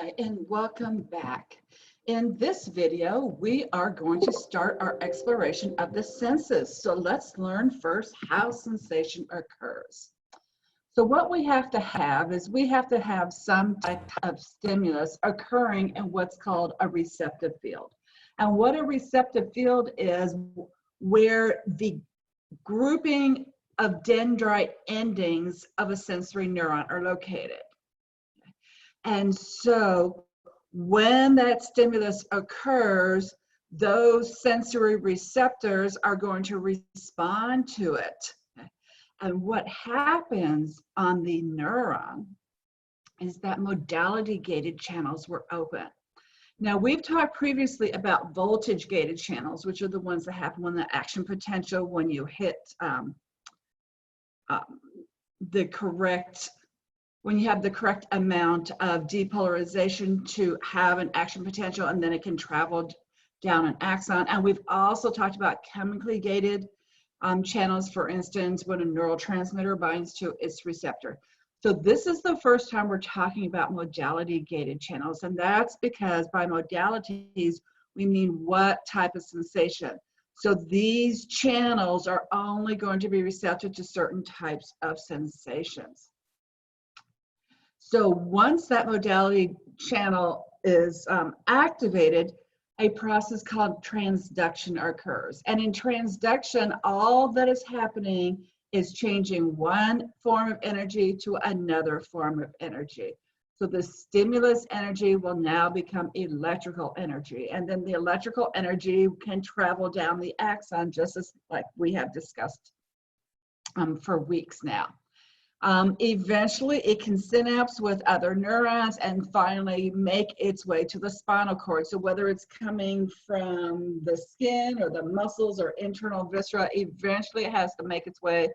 Hi, and welcome back. In this video, we are going to start our exploration of the senses. So let's learn first how sensation occurs. So what we have to have is we have to have some type of stimulus occurring in what's called a receptive field. And what a receptive field is where the grouping of dendrite endings of a sensory neuron are located. And so when that stimulus occurs, those sensory receptors are going to respond to it. And what happens on the neuron is that modality-gated channels were open. Now, we've talked previously about voltage-gated channels, which are the ones that happen when the action potential, when you hit when you have the correct amount of depolarization to have an action potential, and then it can travel down an axon. And we've also talked about chemically gated channels, for instance, when a neurotransmitter binds to its receptor. So this is the first time we're talking about modality-gated channels, and that's because by modalities, we mean what type of sensation. So these channels are only going to be receptive to certain types of sensations. So once that modality channel is activated, a process called transduction occurs. And in transduction, all that is happening is changing one form of energy to another form of energy. So the stimulus energy will now become electrical energy. And then the electrical energy can travel down the axon, just as like we have discussed for weeks now. Eventually, it can synapse with other neurons and finally make its way to the spinal cord. So whether it's coming from the skin or the muscles or internal viscera, eventually it has to make its way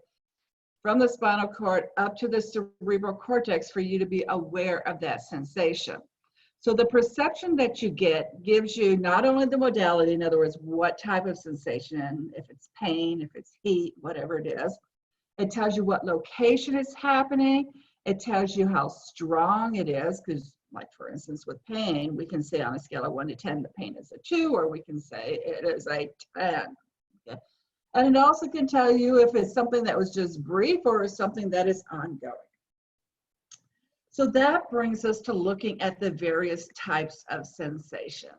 from the spinal cord up to the cerebral cortex for you to be aware of that sensation. So the perception that you get gives you not only the modality, in other words, what type of sensation, if it's pain, if it's heat, whatever it is. It tells you what location it's happening. It tells you how strong it is, because like for instance with pain, we can say on a scale of 1 to 10, the pain is a 2, or we can say it is a 10. Okay? And it also can tell you if it's something that was just brief or something that is ongoing. So that brings us to looking at the various types of sensation.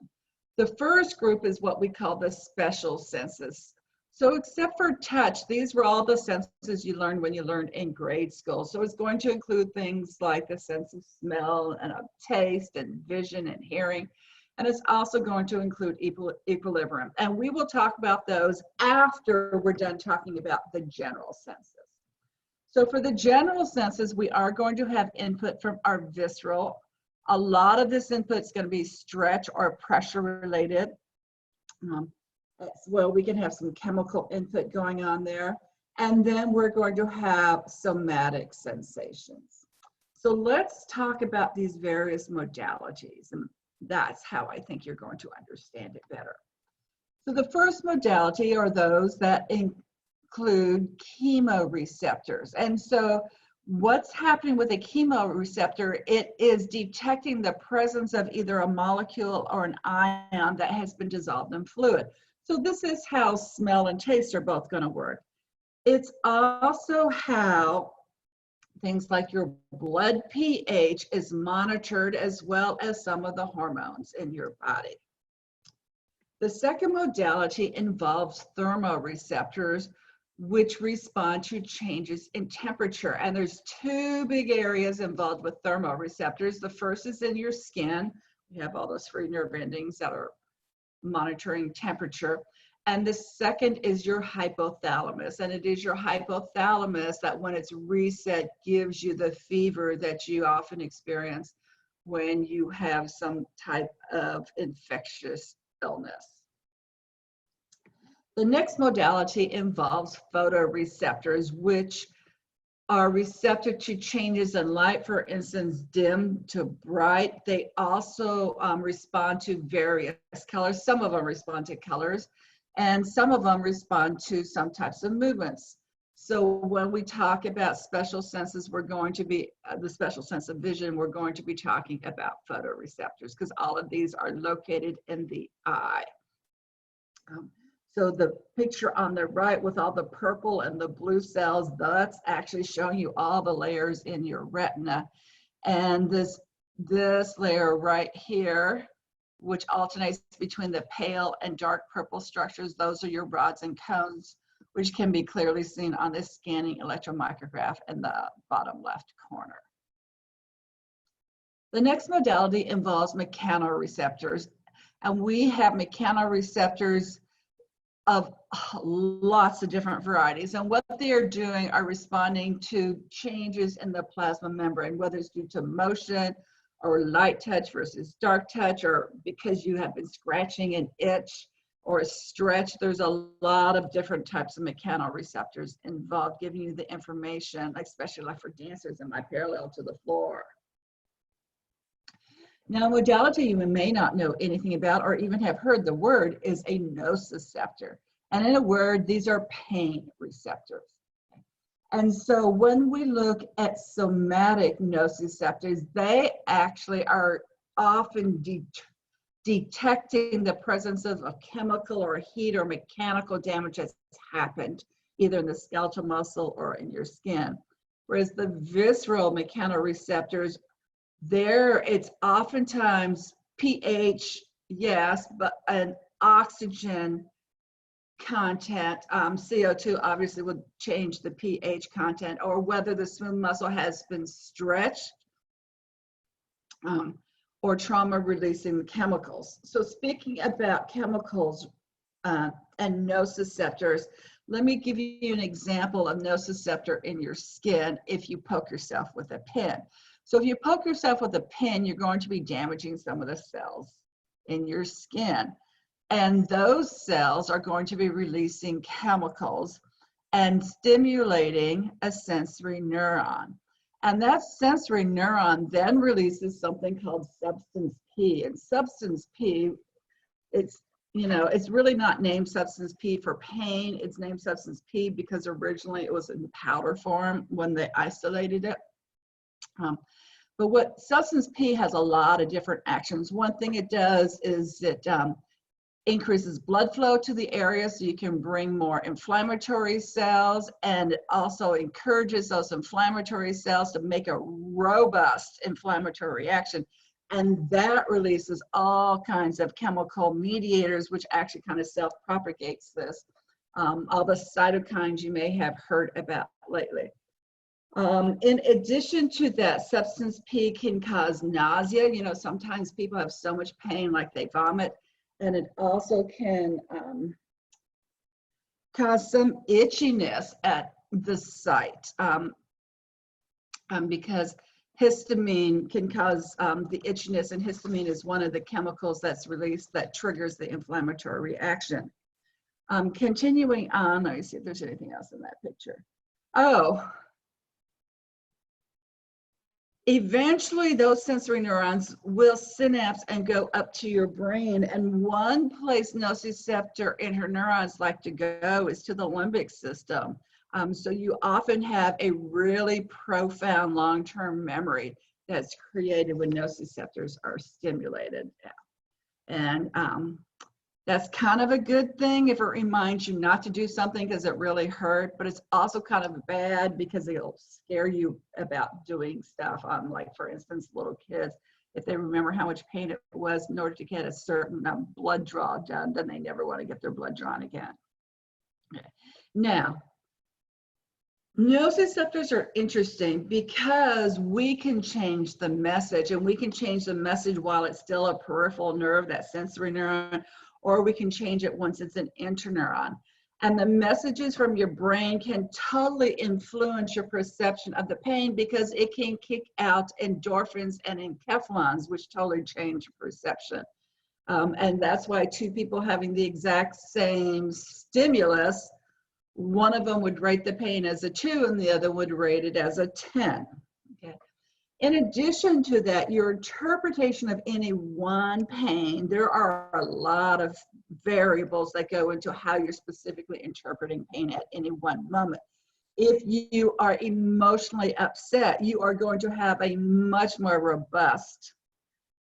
The first group is what we call the special senses. So except for touch, these were all the senses you learned when you learned in grade school. So it's going to include things like the sense of smell and of taste and vision and hearing. And it's also going to include equilibrium. And we will talk about those after we're done talking about the general senses. So for the general senses, we are going to have input from our visceral. A lot of this input is going to be stretch or pressure related. As well, we can have some chemical input going on there. And then we're going to have somatic sensations. So let's talk about these various modalities. And that's how I think you're going to understand it better. So the first modality are those that include chemoreceptors. And so what's happening with a chemoreceptor, it is detecting the presence of either a molecule or an ion that has been dissolved in fluid. So this is how smell and taste are both going to work. It's also how things like your blood pH is monitored, as well as some of the hormones in your body. The second modality involves thermoreceptors, which respond to changes in temperature. And there's two big areas involved with thermoreceptors. The first is in your skin. We have all those free nerve endings that are monitoring temperature. And the second is your hypothalamus. And it is your hypothalamus that when it's reset gives you the fever that you often experience when you have some type of infectious illness. The next modality involves photoreceptors, which are receptive to changes in light, for instance, dim to bright. They also respond to various colors. Some of them respond to colors, and some of them respond to some types of movements. So when we talk about special senses, we're going to be, the special sense of vision, we're going to be talking about photoreceptors because all of these are located in the eye. So the picture on the right with all the purple and the blue cells, that's actually showing you all the layers in your retina. And this layer right here, which alternates between the pale and dark purple structures, those are your rods and cones, which can be clearly seen on this scanning electromicrograph in the bottom left corner. The next modality involves mechanoreceptors, and we have mechanoreceptors of lots of different varieties, and what they are doing are responding to changes in the plasma membrane, whether it's due to motion or light touch versus dark touch, or because you have been scratching an itch or a stretch. There's a lot of different types of mechanoreceptors involved, giving you the information, especially like for dancers in my parallel to the floor. Now, a modality you may not know anything about or even have heard the word is a nociceptor. And in a word, these are pain receptors. And so when we look at somatic nociceptors, they actually are often detecting the presence of a chemical or a heat or mechanical damage that's happened, either in the skeletal muscle or in your skin. Whereas the visceral mechanoreceptors, there it's oftentimes pH, yes, but an oxygen content. CO2 obviously would change the pH content, or whether the smooth muscle has been stretched, or trauma releasing chemicals. So speaking about chemicals and nociceptors, let me give you an example of nociceptor in your skin if you poke yourself with a pin. So if you poke yourself with a pin, you're going to be damaging some of the cells in your skin. And those cells are going to be releasing chemicals and stimulating a sensory neuron. And that sensory neuron then releases something called substance P. And substance P, it's really not named substance P for pain. It's named substance P because originally it was in powder form when they isolated it. But what substance P has a lot of different actions. One thing it does is it increases blood flow to the area so you can bring more inflammatory cells, and it also encourages those inflammatory cells to make a robust inflammatory reaction. And that releases all kinds of chemical mediators, which actually kind of self-propagates this. All the cytokines you may have heard about lately. In addition to that, substance P can cause nausea. You know, sometimes people have so much pain like they vomit, and it also can cause some itchiness at the site because histamine can cause the itchiness, and histamine is one of the chemicals that's released that triggers the inflammatory reaction. Continuing on, let me see if there's anything else in that picture. Oh, eventually those sensory neurons will synapse and go up to your brain, and one place nociceptor in her neurons like to go is to the limbic system. So you often have a really profound long-term memory that's created when nociceptors are stimulated. And that's kind of a good thing if it reminds you not to do something because it really hurt, but it's also kind of bad because it'll scare you about doing stuff. Like for instance, little kids, if they remember how much pain it was in order to get a certain blood draw done, then they never want to get their blood drawn again. Okay. Now, nociceptors are interesting because we can change the message, and we can change the message while it's still a peripheral nerve, that sensory neuron, or we can change it once it's an interneuron. And the messages from your brain can totally influence your perception of the pain because it can kick out endorphins and enkephalins, which totally change perception. And that's why two people having the exact same stimulus, one of them would rate the pain as a 2 and the other would rate it as a 10. Okay. In addition to that, your interpretation of any one pain, there are a lot of variables that go into how you're specifically interpreting pain at any one moment. If you are emotionally upset, you are going to have a much more robust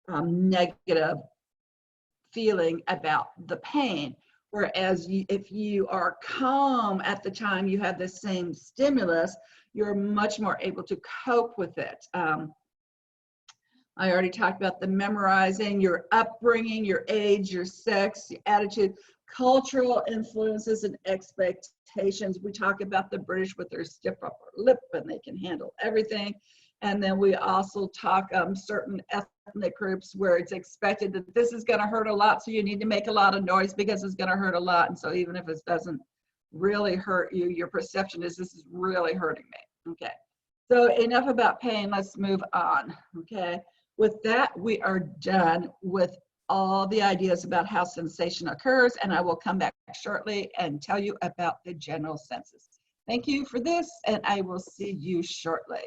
negative feeling about the pain. Whereas if you are calm at the time you have the same stimulus, you're much more able to cope with it. I already talked about the memorizing, your upbringing, your age, your sex, your attitude, cultural influences and expectations. We talk about the British with their stiff upper lip and they can handle everything. And then we also talk certain ethnic groups where it's expected that this is going to hurt a lot, so you need to make a lot of noise because it's going to hurt a lot. And so even if it doesn't really hurt you, your perception is this is really hurting me. Okay. So enough about pain. Let's move on. Okay. With that, we are done with all the ideas about how sensation occurs, and I will come back shortly and tell you about the general senses. Thank you for this, and I will see you shortly.